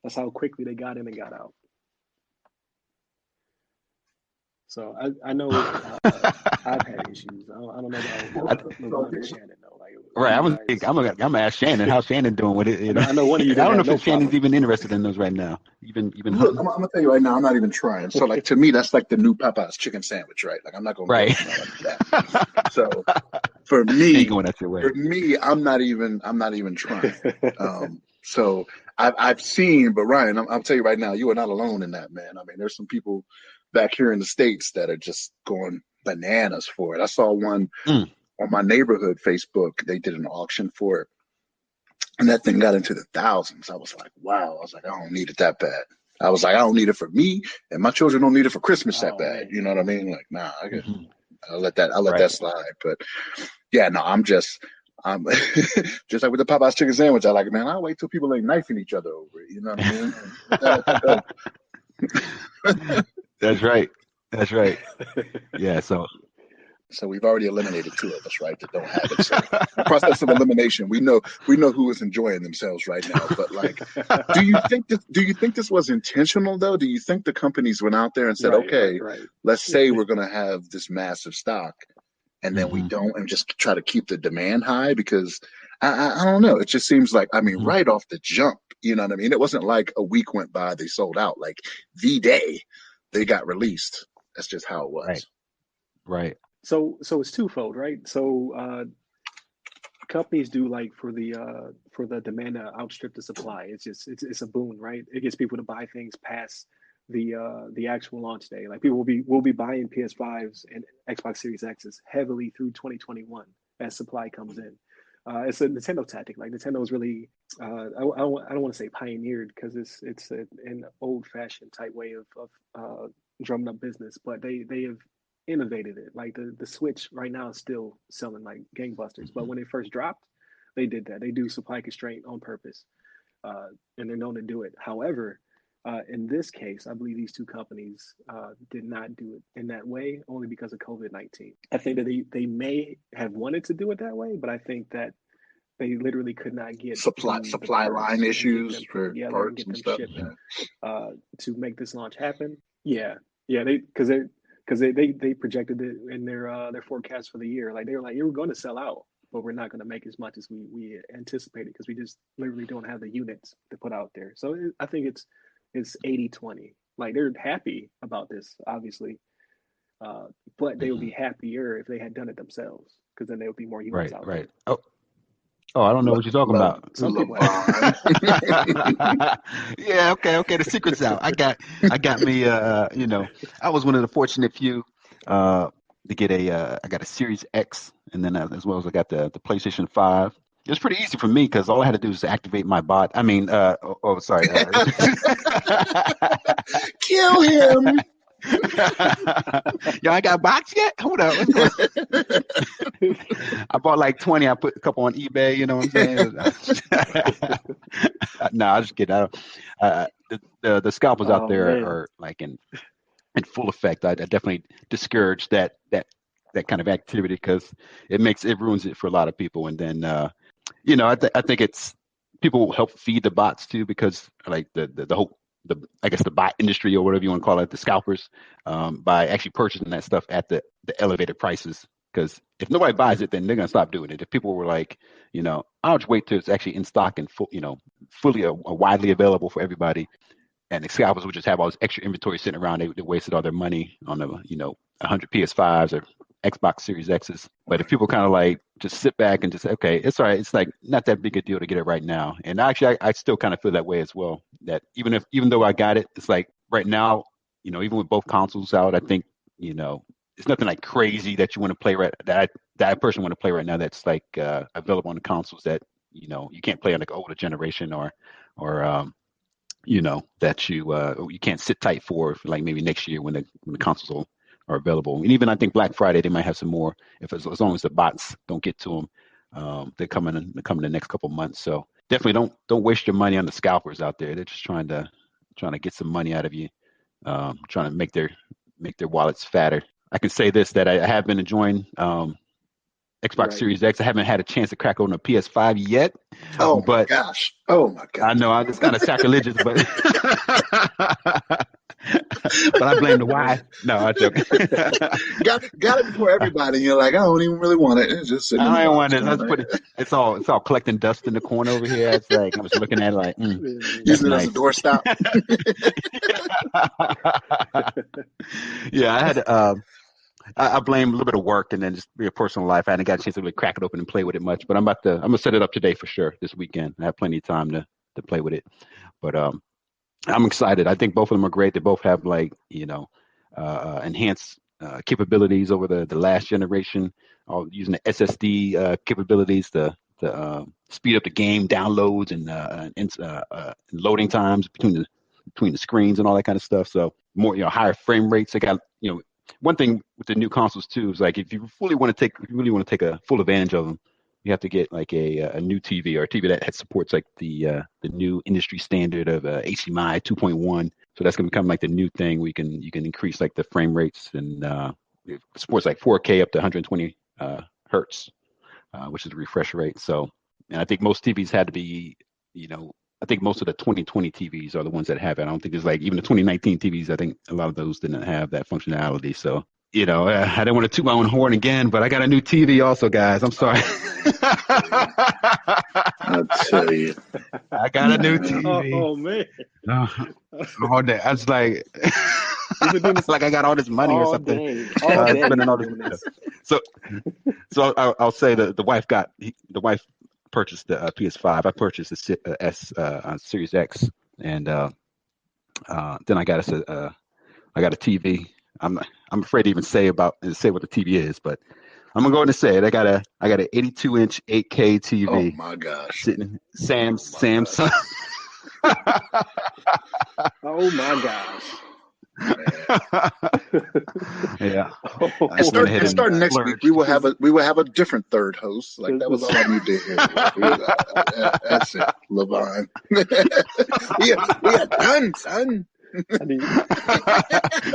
That's how quickly they got in and got out. So I know I've had issues. I don't know about LeBron and Shannon though. Like, Right. you guys, I'm gonna ask Shannon. How's Shannon doing with it? I know one of you I didn't don't know have no if Shannon's problem. even interested in those right now. Even Look, hunting. I'm gonna tell you right now, I'm not even trying. So, like to me, that's like the new Popeye's chicken sandwich, right? Like I'm not gonna go Right. like that. So, for Ain't me, going out your way. I'm not even trying. So I've seen, but Ryan, I'll tell you right now, you are not alone in that, man. I mean, there's some people back here in the States that are just going bananas for it. I saw one Mm. on my neighborhood Facebook. They did an auction for it, and that thing got into the thousands. I was like, wow. I was like, I don't need it that bad. I was like, I don't need it for me, and my children don't need it for Christmas that Oh bad. man. You know what I mean? Like, nah, Mm-hmm. I'll let that Right. slide. But yeah, no, I'm just just like with the Popeyes chicken sandwich. I like, man, I'll wait till people ain't knifing each other over it. You know what I mean? Let that go. That's right. That's right. Yeah. So So we've already eliminated two of us, right? That don't have it. So process of elimination, we know who is enjoying themselves right now. But like, do you think this was intentional though? Do you think the companies went out there and said, okay, Right. let's say we're going to have this massive stock, and then we mm-hmm. don't, and just try to keep the demand high? Because I don't know. It just seems like, I mean, Mm-hmm. right off the jump, you know what I mean? It wasn't like a week went by, they sold out. Like the day they got released, that's just how it Right. was. Right. So it's twofold, right? So companies do like for the demand to outstrip the supply. It's a boon, right? It gets people to buy things past the actual launch day. Like people will be buying PS5s and Xbox Series X's heavily through 2021 as supply comes in. It's a Nintendo tactic. Like Nintendo's really, I don't want to say pioneered, because it's an old fashioned type way of drumming up business, but they have innovated it. Like the Switch right now is still selling like gangbusters, but when it first dropped, they did that. They do supply constraint on purpose, and they're known to do it. However, in this case, I believe these two companies did not do it in that way, only because of COVID-19. I think that they may have wanted to do it that way, but I think that they literally could not get the Supply parts line and get issues them put for together and parts get and them stuff. shipped Yeah. to make this launch happen. Yeah, they projected it in their forecast for the year. Like they were like, you're going to sell out, but we're not going to make as much as we anticipated, because we just literally don't have the units to put out there. So I think it's 80-20. Like they're happy about this, obviously, but they would Mm-hmm. be happier if they had done it themselves, because then there would be more units Right. out Right. there. Oh, I don't know what you're talking about. Some people have. LeBron. Yeah, okay. The secret's out. I got me I was one of the fortunate few to get I got a Series X, and then as well as I got the PlayStation 5. It was pretty easy for me because all I had to do was activate my bot. I mean, sorry. Kill him. Y'all ain't got bots yet? Hold up, what's going on? I bought like 20. I put a couple on eBay. You know what I'm saying? No, I just kidding. The scalpers out Oh there man. are like in full effect. I definitely discourage that kind of activity because it ruins it for a lot of people. And then I think it's people help feed the bots too, because like the whole I guess the bot industry, or whatever you want to call it, the scalpers, by actually purchasing that stuff at the elevated prices. Because if nobody buys it, then they're gonna stop doing it. If people were like, I'll just wait till it's actually in stock and fully widely available for everybody, and the scalpers would just have all this extra inventory sitting around. They wasted all their money on the 100 PS5s or Xbox Series X's. But if people kind of like just sit back and just say, okay, it's all right, it's like not that big a deal to get it right now. And actually, I still kind of feel that way as well. That even though I got it, it's like right now, even with both consoles out, I think it's nothing like crazy that you want to play that I personally want to play right now. That's like available on the consoles that you can't play on like older generation or that you can't sit tight for like maybe next year when the consoles are available. And even I think Black Friday they might have some more as long as the bots don't get to them. They're coming in the next couple months. So definitely don't waste your money on the scalpers out there. They're just trying to get some money out of you, trying to make their wallets fatter. I can say this, that I have been enjoying Xbox Right. Series X. I haven't had a chance to crack open a PS5 yet. Oh my but gosh. Oh my god. I know it's kind of sacrilegious, but but I blame the why. No, I'm joking. got it before everybody. And you're like, I don't even really want it. It's just sitting in the I don't want box. it. Let's put it. It's all collecting dust in the corner over here. It's like I was looking at it like, that's Using it as a nice. doorstop. Yeah, I had I blame a little bit of work and then just your personal life. I hadn't got a chance to really crack it open and play with it much, but I'm gonna set it up today for sure this weekend. I have plenty of time to play with it, but I'm excited. I think both of them are great. They both have like enhanced capabilities over the last generation, all using the SSD capabilities to speed up the game downloads and loading times between the screens and all that kind of stuff. So more, higher frame rates. They got, one thing with the new consoles too is like if you really want to take a full advantage of them, you have to get like a new TV or a TV that supports like the new industry standard of HDMI 2.1. So that's gonna become like the new thing. You can increase like the frame rates and it supports like 4K up to 120 hertz, which is the refresh rate. So, and I think most TVs had to be, I think most of the 2020 TVs are the ones that have it. I don't think there's like even the 2019 TVs. I think a lot of those didn't have that functionality. So, I didn't want to toot my own horn again, but I got a new TV also, guys. I'm sorry. I'll tell you. I got a new TV. Oh man. All day. I was like, it's like I got all this money or something. All day. Spending all this. So I'll say the wife purchased the PS5. I purchased the Series X, and then I got a TV. I'm afraid to even say what the TV is, but I'm gonna go ahead and say it. I got an 82-inch 8K TV. Oh my gosh! Sitting Samsung. Oh my gosh! Yeah. And starting next week, we will have a different third host. Like that was all I needed to hear. That's it, Levine. we are done, son.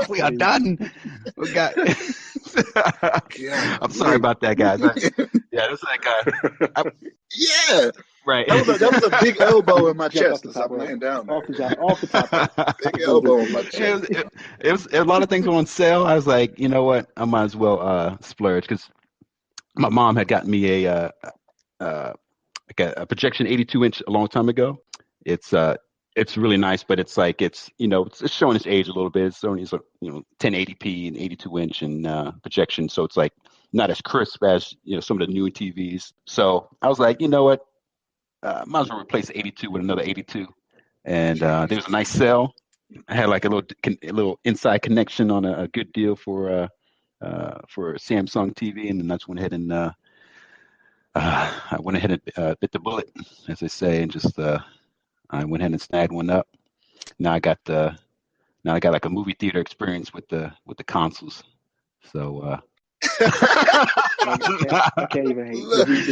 We are done. We got. I'm sorry about that, guys. It's like yeah. Right. That was a big elbow in my chest as I'm laying down. Off the top. Big elbow in my chest. It was a lot of things were on sale. I was like, you know what? I might as well splurge because my mom had gotten me a projection 82-inch a long time ago. It's really nice, but it's like it's showing its age a little bit. It's only 1080p and 82-inch and projection, so it's like not as crisp as some of the newer TVs. So I was like, you know what? Might as well replace 82 with another 82. And there was a nice sale. I had like a little inside connection on a good deal for Samsung TV, and then I just went ahead and bit the bullet, as they say, and just I went ahead and snagged one up. Now I got like a movie theater experience with the consoles. So. I can't even hate.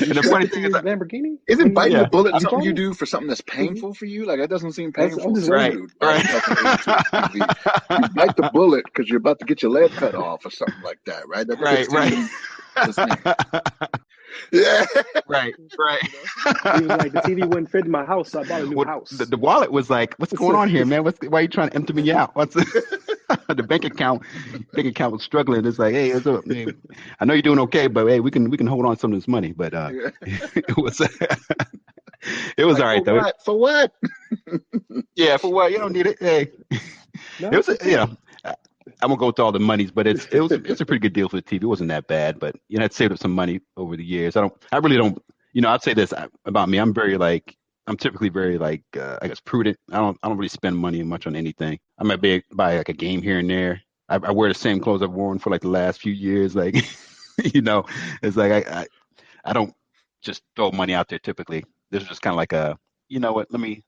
And the funny thing is, Lamborghini isn't biting the bullet something you do for something that's painful for you? Like that doesn't seem painful. Right. You bite the bullet because you're about to get your leg cut off or something like that, right? Right. Yeah. Right. He was like, the TV wouldn't fit in my house, so I bought a new house. The wallet was like, what's going on here, man? Why are you trying to empty me out? The bank account was struggling. It's like, hey, what's up, man? I know you're doing okay, but hey, we can hold on to some of this money. But it was all right though. For what? Yeah, for what? You don't need it. Hey, No. it was I won't go into all the monies, but it's a pretty good deal for the TV. It wasn't that bad, but I'd saved up some money over the years. I really don't. I'd say this about me. I'm typically very I guess prudent. I don't really spend money much on anything. I might buy like a game here and there. I wear the same clothes I've worn for like the last few years. Like, it's like I don't just throw money out there typically. This is just kind of like let me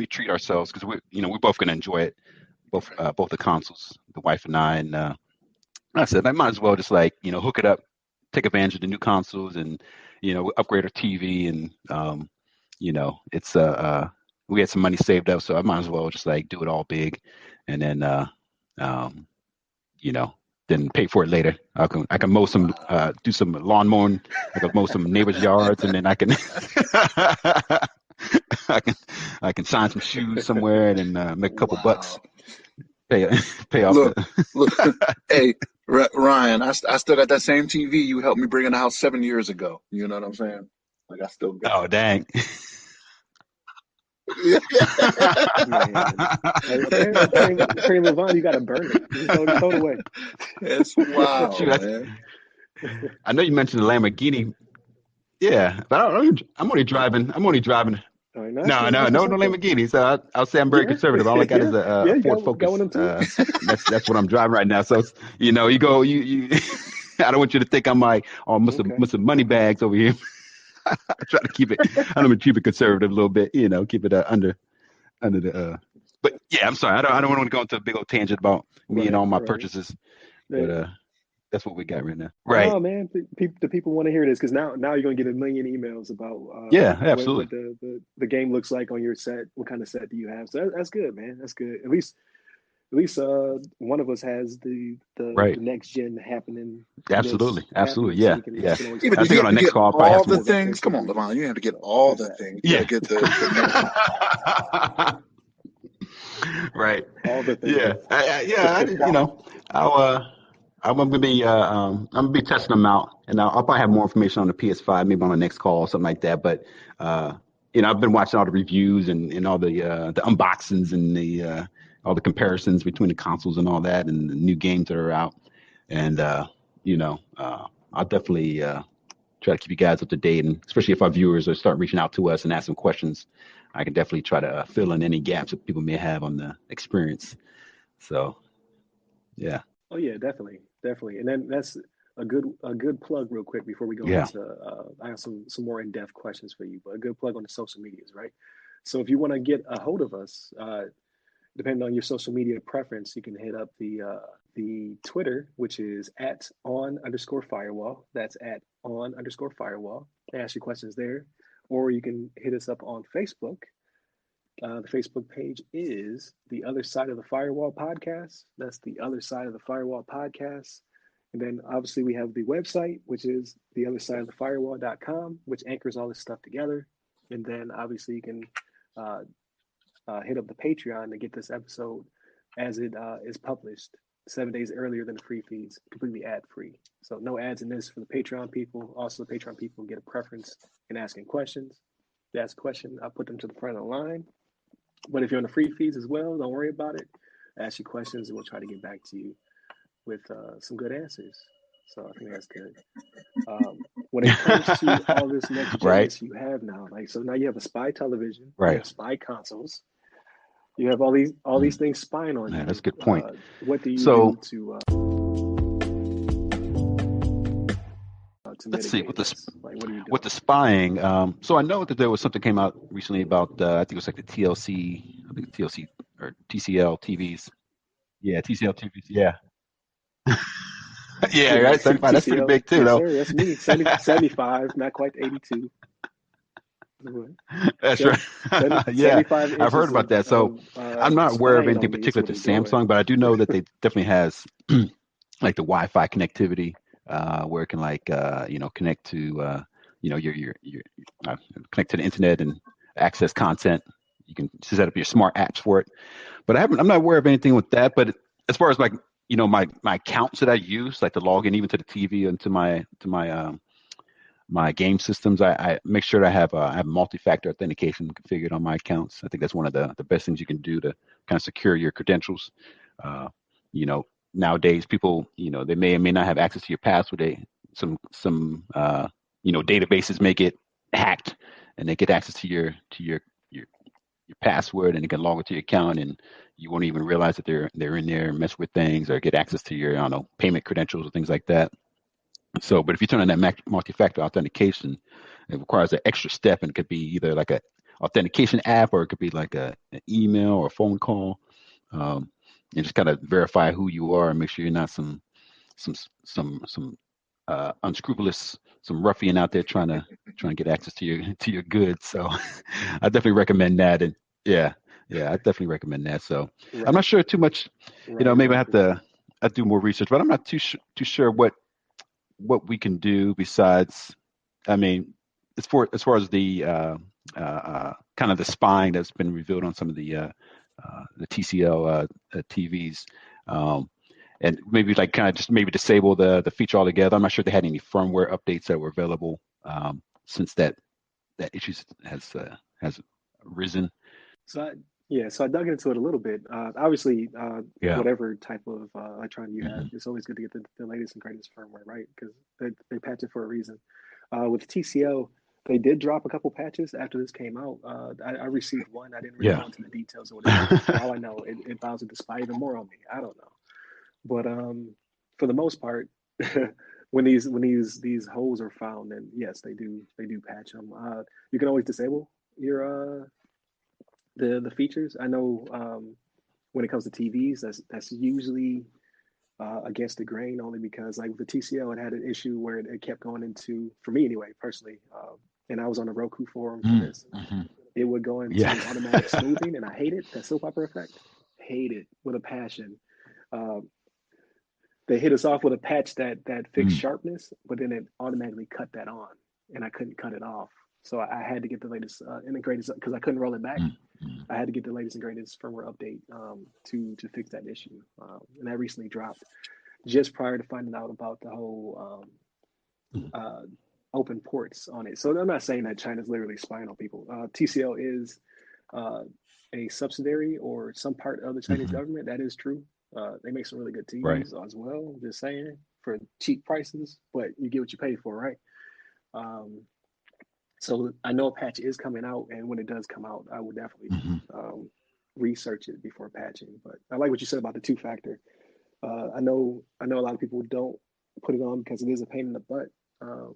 treat ourselves because we're both gonna enjoy it. Both the consoles, the wife and I said I might as well just hook it up, take advantage of the new consoles, and upgrade our TV, and it's we had some money saved up, so I might as well just do it all big, and then then pay for it later. I can mow some, do some lawn mowing. I can mow some neighbors' yards, and then I can I can sign some shoes somewhere and then make a couple bucks. Pay off. Look, hey, Ryan, I still got that same TV you helped me bring in the house 7 years ago. You know what I'm saying? Like I still got. Oh dang! Trey Levine, you gotta burn it. You throw it away. It's wild, man. I know you mentioned the Lamborghini. Yeah, but I'm only driving. Oh, No, that's No, cool. no, That's what's no, no up though. Lamborghini. So I'll say I'm very Yeah, conservative. All I got yeah, is yeah. a You Ford got one Focus. of them too. That's what I'm driving right now. So you know, you go, you. I don't want you to think I'm like, oh, Okay, must have money okay. bags over here. I try to keep it. I don't keep it conservative a little bit. You know, keep it under the. But yeah, I'm sorry. I don't want to go into a big old tangent about me and Right, all my right. purchases. But Yeah. that's what we got right now. Right. No, man, the people want to hear this because now you're gonna get a million emails about Yeah. what Absolutely. the game looks like on your set. What kind of set do you have? So that's good, man. That's good. At least one of us has the Right. next gen happening that's Absolutely. happening, Absolutely. so Yeah. we Yeah. can always Yeah, but I did focus you think on have the to on next get call, I'll probably have all some the more. what things? that Come could on, be. Lamont, you have to get all the Exactly, things. You got to Yeah. get the Right. all the Yeah. things. You know, I'll I'm gonna be I'm gonna be testing them out, and I'll probably have more information on the PS5 maybe on the next call or something like that. But uh, you know, I've been watching all the reviews and all the unboxings and the all the comparisons between the consoles and all that, and the new games that are out. And you know, I'll definitely try to keep you guys up to date, and especially if our viewers are start reaching out to us and asking questions, I can definitely try to fill in any gaps that people may have on the experience. So yeah, Oh yeah, definitely, definitely. And then that's a good plug real quick before we go yeah, into I have some more in-depth questions for you, but a good plug on the social medias, right? So if you want to get a hold of us, depending on your social media preference, you can hit up the Twitter, which is at on underscore firewall. That's at on underscore firewall. Ask your questions there, or you can hit us up on Facebook. The Facebook page is The Other Side of the Firewall Podcast. That's The Other Side of the Firewall Podcast. And then obviously we have the website, which is theothersideofthefirewall.com, which anchors all this stuff together. And then obviously you can uh, hit up the Patreon to get this episode as it is published 7 days earlier than the free feeds, completely ad free. So no ads in this for the Patreon people. Also, the Patreon people get a preference in asking questions. If they ask a question, I put them to the front of the line. But if you're on the free feeds as well, don't worry about it. Ask you questions, and we'll try to get back to you with some good answers. So I think that's good. When it comes to all this next right, genness you have now, like so now you have a spy television, you right. have spy consoles, you have all these Mm, things spying on yeah, that's a you. good point. What do you So do to let's see mitigate this? Like, what are you with doing? the spying. So I know that there was something came out recently about I think it was like the TLC, I think TLC or TCL TVs. Yeah, TCL TVs. Yeah, yeah, right. 75. That's pretty TCL, big too, yes though. sir, that's me. 75, not quite 82. That's right. 70, Yeah, 75 I've heard inches about that. So I'm not aware of spying anything on me is particular what to they're doing. Samsung, but I do know that they definitely has like the Wi-Fi connectivity, where it can like you know connect to your connect to the internet and access content. You can set up your smart apps for it. But I'm not aware of anything with that. But as far as like my accounts that I use, like to log in even to the TV and to my game systems, I make sure that I have multi-factor authentication configured on my accounts. I think that's one of the best things you can do to kind of secure your credentials. Uh, you know, nowadays people, they may or may not have access to your password. Some databases may get hacked, and they get access to your password, and they can log into your account, and you won't even realize that they're in there and mess with things or get access to your, I don't know, payment credentials or things like that. So, but if you turn on that multi-factor authentication, it requires an extra step, and it could be either like a authentication app, or it could be like an email or a phone call, um, and just kind of verify who you are and make sure you're not some some unscrupulous, some ruffian out there trying to get access to your goods. So, I definitely recommend that, and yeah, yeah, I definitely recommend that. So, I'm Right, not sure too much. right, Maybe right. I do more research, but I'm not too sure what we can do besides, I mean, as far as the kind of the spying that's been revealed on some of the TCL TVs, um, and maybe like kind of just maybe disable the feature altogether. I'm not sure they had any firmware updates that were available since that issue has risen. So I dug into it a little bit. Obviously, Yeah. whatever type of electronic you have, Hmm. it's always good to get the latest and greatest firmware, right? Because they patch it for a reason. With TCL, They did drop a couple patches after this came out. I received one. I didn't really Yeah. go into the details of what it did. For all I know, it allows it to spy even more on me. I don't know, but for the most part, when these holes are found, then yes, they do patch them. You can always disable your the features. I know when it comes to TVs, that's usually against the grain, only because like with the TCL, it had an issue where it kept going into, for me anyway, personally, and I was on the Roku forum for this. Mm-hmm. It would go into Yeah. automatic smoothing, and I hate it. That soap opera effect, hate it with a passion. Uh, they hit us off with a patch that fixed Mm. sharpness, but then it automatically cut that on, and I couldn't cut it off. So I had to get the latest and the greatest because I couldn't roll it back. Mm. Mm. I had to get the latest and greatest firmware update to fix that issue, and that recently dropped just prior to finding out about the whole Mm. open ports on it. So I'm not saying that China's literally spying on people. TCL is uh, a subsidiary or some part of the Chinese Mm-hmm. government. That is true. They make some really good Right. TVs as well. Just saying, for cheap prices, but you get what you pay for, right? Um, so I know a patch is coming out, and when it does come out, I will definitely Mm-hmm. research it before patching. But I like what you said about the two factor. I know a lot of people don't put it on because it is a pain in the butt, um,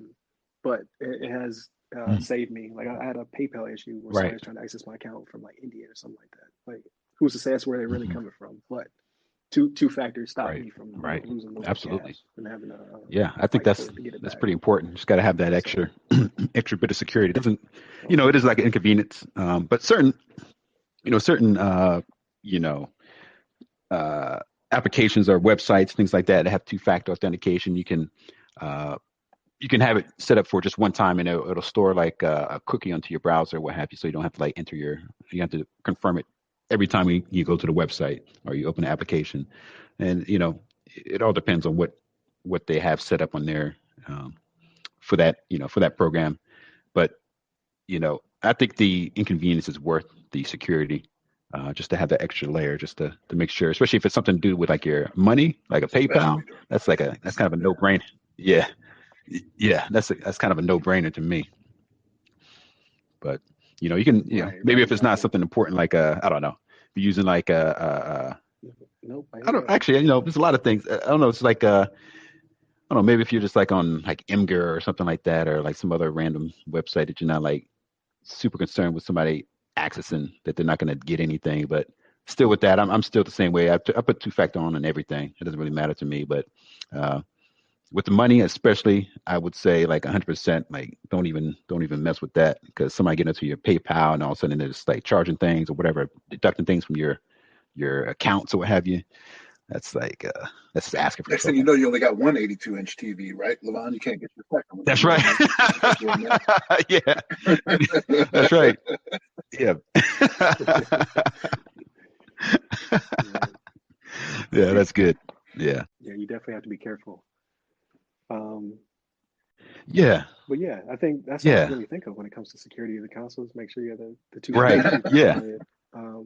but it has Mm. saved me. Like I had a PayPal issue where somebody Right. was trying to access my account from like India or something like that. Like who's to say that's where they're really Mm-hmm. coming from? But two factors stopped Right. me from Right. losing a little bit of Absolutely. cash and having to Yeah, I think fight for it to get it that's back. pretty important. Just got to have that So extra extra bit of security. It doesn't, oh it yeah, is like an inconvenience. But certain you know, uh, applications or websites, things like that have two-factor authentication. Uh, you can have it set up for just one time, and it'll store like a cookie onto your browser, or what have you, so you don't have to like enter you have to confirm it every time you go to the website or you open the application. And it all depends on what they have set up on there um, for that program. But I think the inconvenience is worth the security. Just to have that extra layer, just to make sure, especially if it's something to do with like your money, like a PayPal, especially during that's kind of a no yeah, brainer. Yeah, yeah, that's kind of a no brainer to me. But you can, right, maybe right, if it's not exactly. something important, like I don't know, if you're using like Nope, I I hear don't that. actually, there's a lot of things. I don't know. It's like I don't know, maybe if you're just like on like Imgur or something like that, or like some other random website that you're not like super concerned with somebody accessing, that they're not going to get anything. But still, with that, I'm still the same way. I put two-factor on everything. It doesn't really matter to me. But uh, with the money, especially, I would say like 100%. Like don't even mess with that, because somebody getting into your PayPal and all of a sudden they're just like charging things or whatever, deducting things from your accounts or what have you. That's like that's just asking for next thing you trouble. know, you only got one 82-inch TV, right, Levon? You can't get your second one. That's You know right. what I mean? Start doing that. Yeah, that's right. Yeah. Right. Yeah, that's good. Yeah. Yeah, you definitely have to be careful. Um, Yeah. but yeah, I think that's all I Yeah. really think of when it comes to security of the consoles. Make sure you have the two Right. factor Yeah. on it.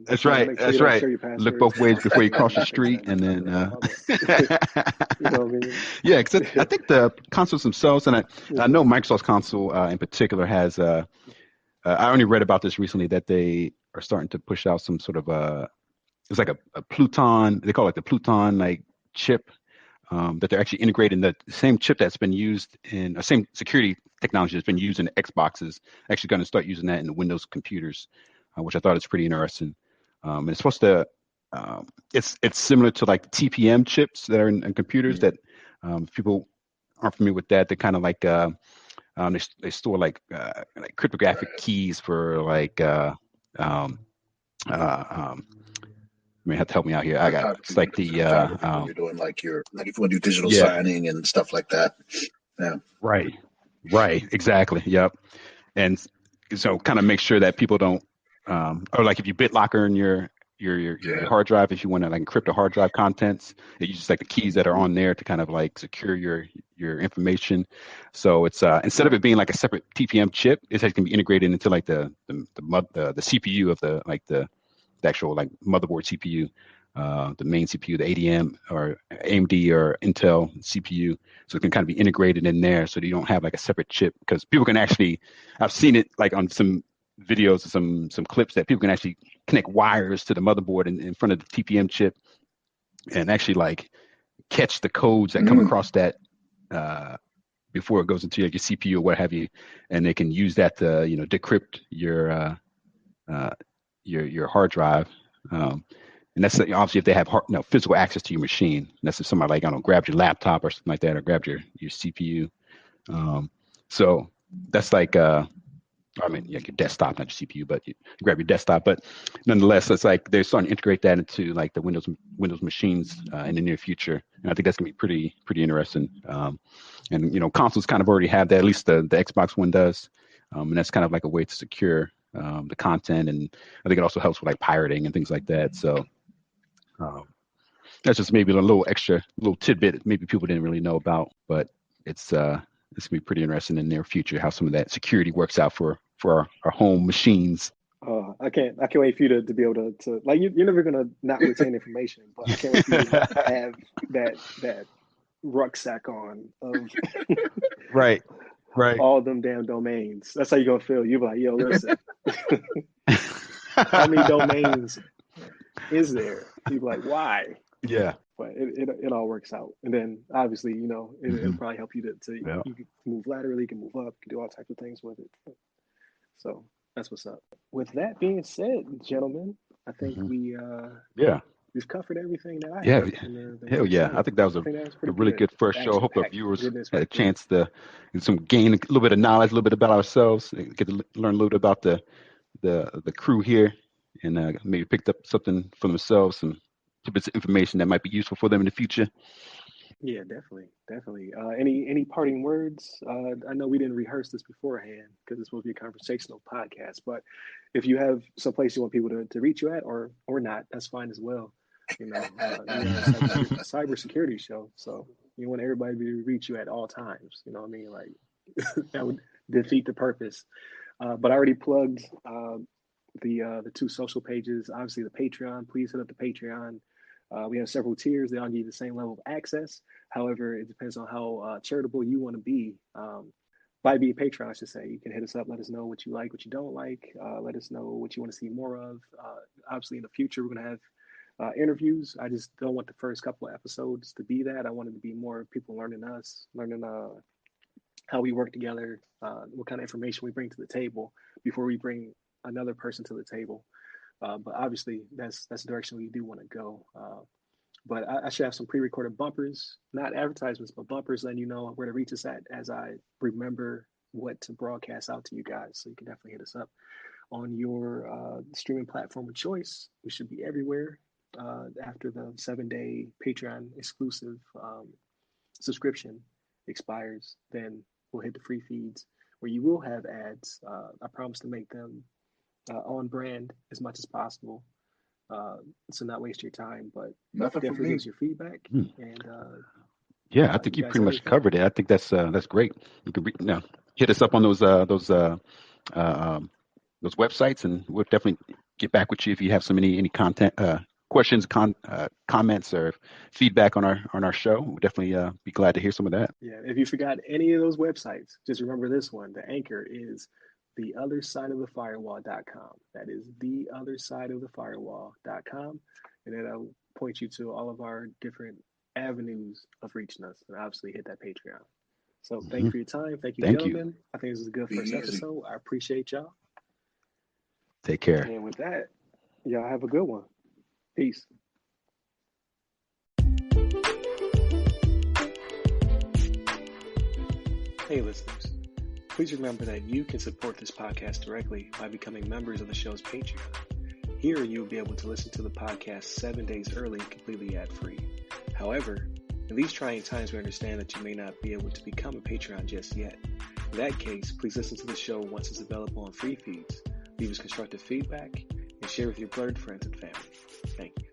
That's right. Make sure you That's don't right. share your Look both passwords ways before you outside cross the and things of street, that and nature. then All that. You know what I mean? yeah, because I think the consoles themselves, and I Mhm. know Microsoft's console in particular has. I only read about this recently, that they are starting to push out some sort of it's like a Pluton. They call it the Pluton like chip, that they're actually integrating the same chip that's been used in the same security technology that's been used in the Xboxes. Actually, going to start using that in the Windows computers, which I thought is pretty interesting. And it's supposed to, it's similar to like TPM chips that are in computers that, if people aren't familiar with that, they're kind of like they store like cryptographic Right. keys for like um, you may have to help me out here. I got it's like the Cryptography when you're doing like if you want to do digital yeah. signing and stuff like that. Yeah. Right. Right. Exactly. Yep. And so kind of make sure that people don't, or like if you BitLocker in your Yeah. hard drive, if you want to like encrypt the hard drive contents, it uses like the keys that are on there to kind of like secure your information. So it's instead of it being like a separate TPM chip, it can be integrated into like the CPU of the actual like motherboard CPU. the main CPU, the ADM or AMD or Intel CPU. So it can kind of be integrated in there so that you don't have like a separate chip, because people can actually, I've seen it like on some videos, some clips that people can actually connect wires to the motherboard in front of the TPM chip and actually like catch the codes that come across that before it goes into your CPU or what have you, and they can use that to decrypt your hard drive. And that's obviously if they have physical access to your machine. And that's if somebody like grabbed your laptop or something like that, or grabbed your CPU. So that's like your desktop, not your CPU, but you grab your desktop. But nonetheless, it's like they're starting to integrate that into like the Windows machines in the near future, and I think that's gonna be pretty interesting. And consoles kind of already have that. At least the Xbox One does, and that's kind of like a way to secure the content, and I think it also helps with like pirating and things like that. So that's just maybe a little tidbit maybe people didn't really know about, but it's gonna be pretty interesting in the near future how some of that security works out for our home machines. I can't wait for you to be able to like you're never gonna not retain information, but I can't wait for you to have that rucksack on of right all them damn domains. That's how you're gonna feel. You're like, yo, listen, how many domains is there? You're like, why? Yeah. But it all works out, and then obviously it'll probably help you to you can move laterally, you can move up, you can do all types of things with it. So that's what's up. With that being said, gentlemen, I think we've covered everything that I have. Hell yeah. I think that was a really good first show. I hope our viewers had a chance to gain a little bit of knowledge, a little bit about ourselves, get to learn a little bit about the crew here, and maybe picked up something for themselves, some bits of information that might be useful for them in the future. Yeah, definitely. Any parting words? I know we didn't rehearse this beforehand because it's supposed to be a conversational podcast, but if you have some place you want people to reach you at or not, that's fine as well. You're a cybersecurity show, so you want everybody to reach you at all times. You know what I mean? Like that would defeat the purpose. But I already plugged the two social pages. Obviously, the Patreon. Please hit up the Patreon. We have several tiers. They all give you the same level of access. However, it depends on how charitable you want to be. By being a patron, I should say, you can hit us up. Let us know what you like, what you don't like. Let us know what you want to see more of. Obviously, in the future, we're going to have interviews. I just don't want the first couple of episodes to be that. I want it to be more people learning us, learning how we work together, what kind of information we bring to the table before we bring another person to the table. But obviously, that's the direction we do want to go. But I should have some pre-recorded bumpers, not advertisements, but bumpers letting you know where to reach us at as I remember what to broadcast out to you guys. So you can definitely hit us up on your streaming platform of choice. We should be everywhere after the 7-day Patreon exclusive subscription expires. Then we'll hit the free feeds where you will have ads. I promise to make them on brand as much as possible, so not waste your time, but definitely gives your feedback. And I think you pretty much covered it. I think that's great. You can hit us up on those websites, and we'll definitely get back with you if you have any content questions, comments, or feedback on our show. We'll definitely be glad to hear some of that. Yeah, if you forgot any of those websites, just remember this one. The anchor is theothersideofthefirewall.com. That is theothersideofthefirewall.com, and that'll point you to all of our different avenues of reaching us, and obviously hit that Patreon. So thank you for your time. Thank you, gentlemen. I think this is a good first episode. I appreciate y'all. Take care. And with that, y'all have a good one. Peace. Hey, listeners. Please remember that you can support this podcast directly by becoming members of the show's Patreon. Here, you will be able to listen to the podcast 7 days early, completely ad-free. However, in these trying times, we understand that you may not be able to become a Patreon just yet. In that case, please listen to the show once it's available on free feeds, leave us constructive feedback, and share with your blurred friends and family. Thank you.